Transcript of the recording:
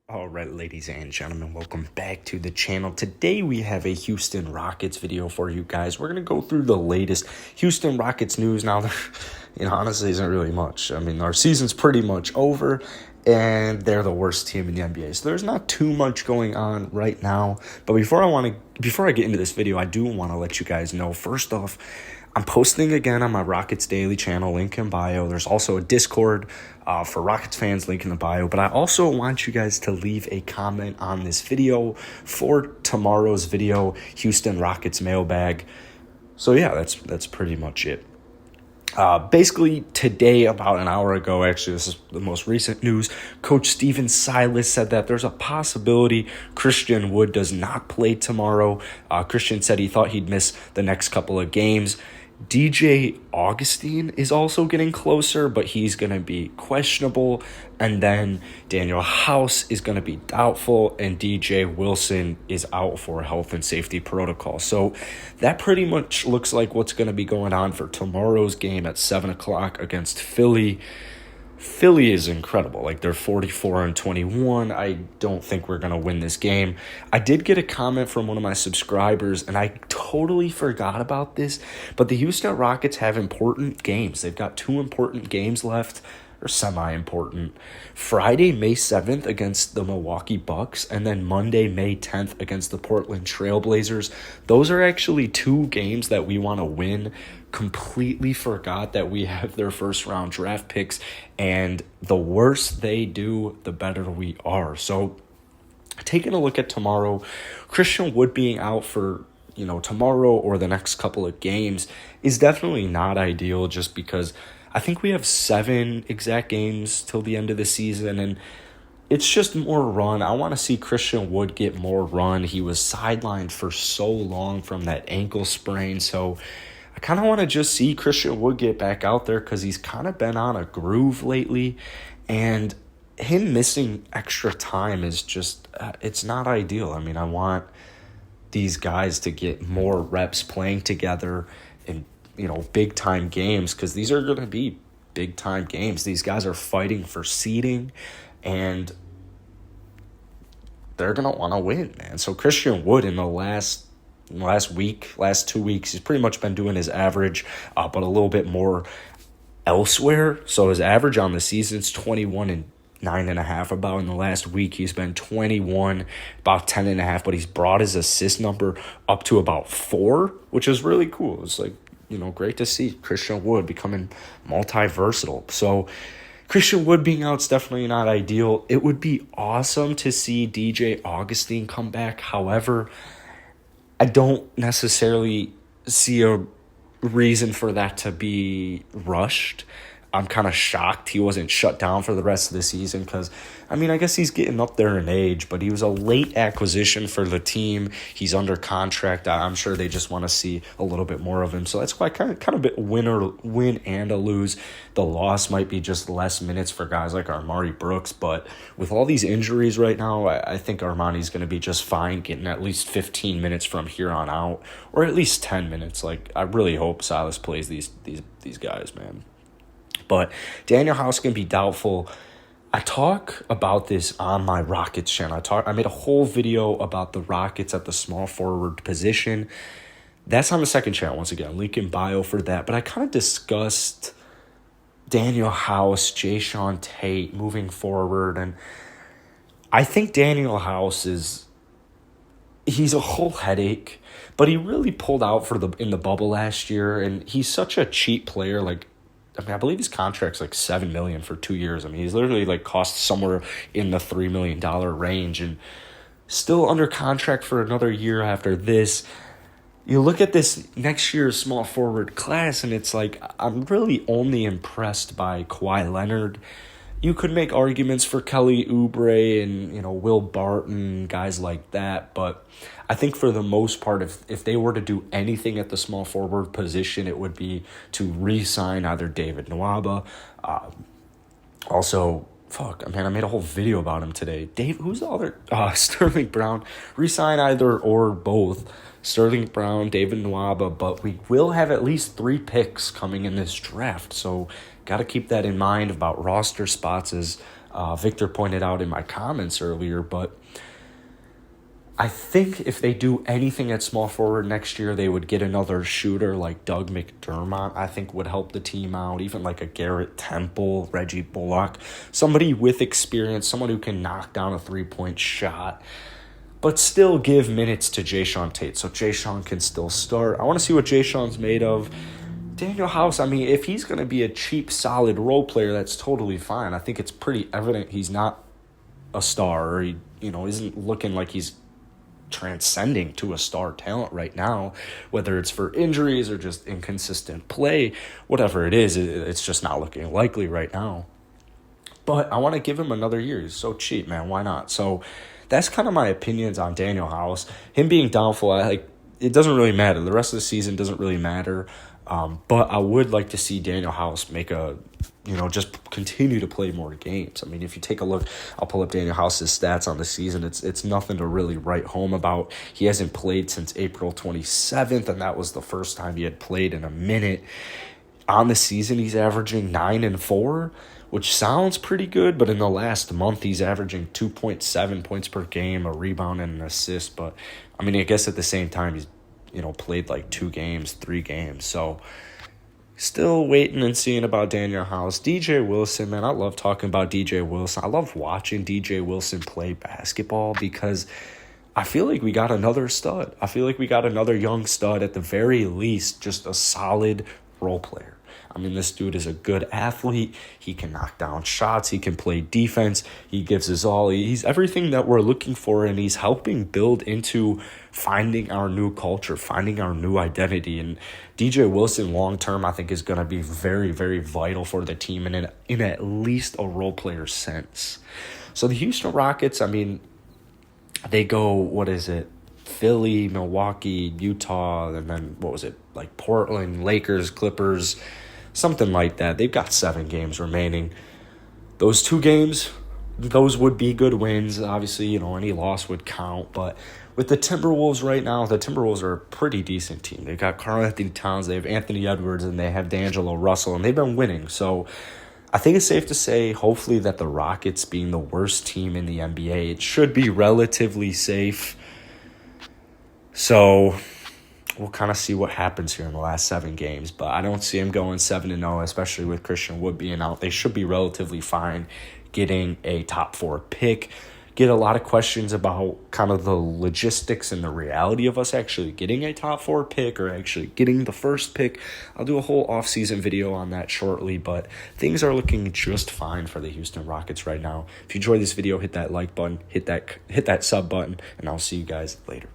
All right, ladies and gentlemen, welcome back to the channel. Today we have a Houston Rockets video for you guys. We're going to go through the latest Houston Rockets news. Now, honestly, isn't really much. I mean, our season's pretty much over, and they're the worst team in the NBA. So there's not too much going on right now. But before I get into this video, I do want to let you guys know, first off, I'm posting again on my Rockets Daily channel, link in bio. There's also a Discord for Rockets fans, link in the bio. But I also want you guys to leave a comment on this video for tomorrow's video, Houston Rockets mailbag. So yeah, that's pretty much it. Basically, today, about an hour ago, actually, this is the most recent news, Coach Steven Silas said that there's a possibility Christian Wood does not play tomorrow. Christian said he thought he'd miss the next couple of games. DJ Augustin is also getting closer, but he's going to be questionable. And then Daniel House is going to be doubtful, and DJ Wilson is out for health and safety protocol. So that pretty much looks like what's going to be going on for tomorrow's game at 7 o'clock against Philly. Philly is incredible. Like, they're 44-21. I don't think we're going to win this game. I did get a comment from one of my subscribers, and I totally forgot about this, but the Houston Rockets have important games. They've got 2 important games left, or semi-important. Friday, May 7th against the Milwaukee Bucks, and then Monday, May 10th against the Portland Trailblazers. Those are actually 2 games that we want to win. Completely forgot that we have their first-round draft picks, and the worse they do, the better we are. So, taking a look at tomorrow, Christian Wood being out for tomorrow or the next couple of games is definitely not ideal, just because I think we have 7 exact games till the end of the season, and it's just more run. I want to see Christian Wood get more run. He was sidelined for so long from that ankle sprain, so I kind of want to just see Christian Wood get back out there because he's kind of been on a groove lately, and him missing extra time is just, it's not ideal. I mean, I want these guys to get more reps playing together in big-time games, because these are going to be big-time games. These guys are fighting for seeding, and they're going to want to win, man. So Christian Wood in the last 2 weeks, he's pretty much been doing his average, but a little bit more elsewhere. So his average on the season is 21 and 9.5. About in the last week, he's been 21, about 10.5, but he's brought his assist number up to about 4, which is really cool. It's like, great to see Christian Wood becoming multi-versatile. So Christian Wood being out is definitely not ideal. It would be awesome to see DJ Augustin come back. However, I don't necessarily see a reason for that to be rushed. I'm kind of shocked he wasn't shut down for the rest of the season because, I guess he's getting up there in age, but he was a late acquisition for the team. He's under contract. I'm sure they just want to see a little bit more of him. So that's why kind of a win and a lose. The loss might be just less minutes for guys like Armani Brooks, but with all these injuries right now, I think Armani's going to be just fine getting at least 15 minutes from here on out, or at least 10 minutes. Like, I really hope Silas plays these guys, man. But Daniel House can be doubtful. I talk about this on my Rockets channel. I made a whole video about the Rockets at the small forward position. That's on the second channel, once again. Link in bio for that. But I kind of discussed Daniel House, Jae'Sean Tate moving forward. And I think Daniel House he's a whole headache. But he really pulled out in the bubble last year. And he's such a cheap player, I believe his contract's like $7 million for 2 years. He's literally cost somewhere in the $3 million range, and still under contract for another year after this. You look at this next year's small forward class, and it's like, I'm really only impressed by Kawhi Leonard. You could make arguments for Kelly Oubre and, Will Barton, guys like that. But I think for the most part, if they were to do anything at the small forward position, it would be to re-sign either David Nwaba. I made a whole video about him today. Who's the other? Sterling Brown. Re-sign either or both. Sterling Brown, David Nwaba. But we will have at least 3 picks coming in this draft. So got to keep that in mind about roster spots as Victor pointed out in my comments earlier, but I think if they do anything at small forward next year, they would get another shooter like Doug McDermott, I think would help the team out. Even like a Garrett Temple, Reggie Bullock, somebody with experience, someone who can knock down a three-point shot, but still give minutes to Jayshawn Tate so Jayshawn can still start. I want to see what Jayshawn's made of. Daniel House, I mean, if he's going to be a cheap, solid role player, that's totally fine. I think it's pretty evident he's not a star, or he, isn't looking like he's transcending to a star talent right now, whether it's for injuries or just inconsistent play, whatever it is, it's just not looking likely right now. But I want to give him another year. He's so cheap, man. Why not? So that's kind of my opinions on Daniel House. Him being doubtful, it doesn't really matter. The rest of the season doesn't really matter. But I would like to see Daniel House make just continue to play more games. I mean, if you take a look, I'll pull up Daniel House's stats on the season. It's nothing to really write home about. He hasn't played since April 27th, and that was the first time he had played in a minute. On the season, he's averaging 9 and 4, which sounds pretty good, but in the last month, he's averaging 2.7 points per game, a rebound, and an assist. But, I mean, I guess at the same time, he's played like 2 games, 3 games. So still waiting and seeing about Daniel House. DJ Wilson, man, I love talking about DJ Wilson. I love watching DJ Wilson play basketball because I feel like we got another stud. I feel like we got another young stud, at the very least, just a solid role player. I mean, this dude is a good athlete. He can knock down shots. He can play defense. He gives his all. He's everything that we're looking for, and he's helping build into finding our new culture, finding our new identity. And DJ Wilson, long-term, I think is going to be very, very vital for the team in at least a role player sense. So the Houston Rockets, I mean, they go, Philly, Milwaukee, Utah, and then, like Portland, Lakers, Clippers, something like that. They've got 7 games remaining. Those 2 games, those would be good wins. Obviously, any loss would count. But with the Timberwolves right now, the Timberwolves are a pretty decent team. They've got Karl-Anthony Towns, they have Anthony Edwards, and they have D'Angelo Russell, and they've been winning. So I think it's safe to say, hopefully, that the Rockets, being the worst team in the NBA, it should be relatively safe. So we'll kind of see what happens here in the last 7 games, but I don't see him going 7-0, especially with Christian Wood being out. They should be relatively fine getting a top 4 pick. Get a lot of questions about kind of the logistics and the reality of us actually getting a top 4 pick or actually getting the first pick. I'll do a whole offseason video on that shortly, but things are looking just fine for the Houston Rockets right now. If you enjoyed this video, hit that like button, hit that sub button, and I'll see you guys later.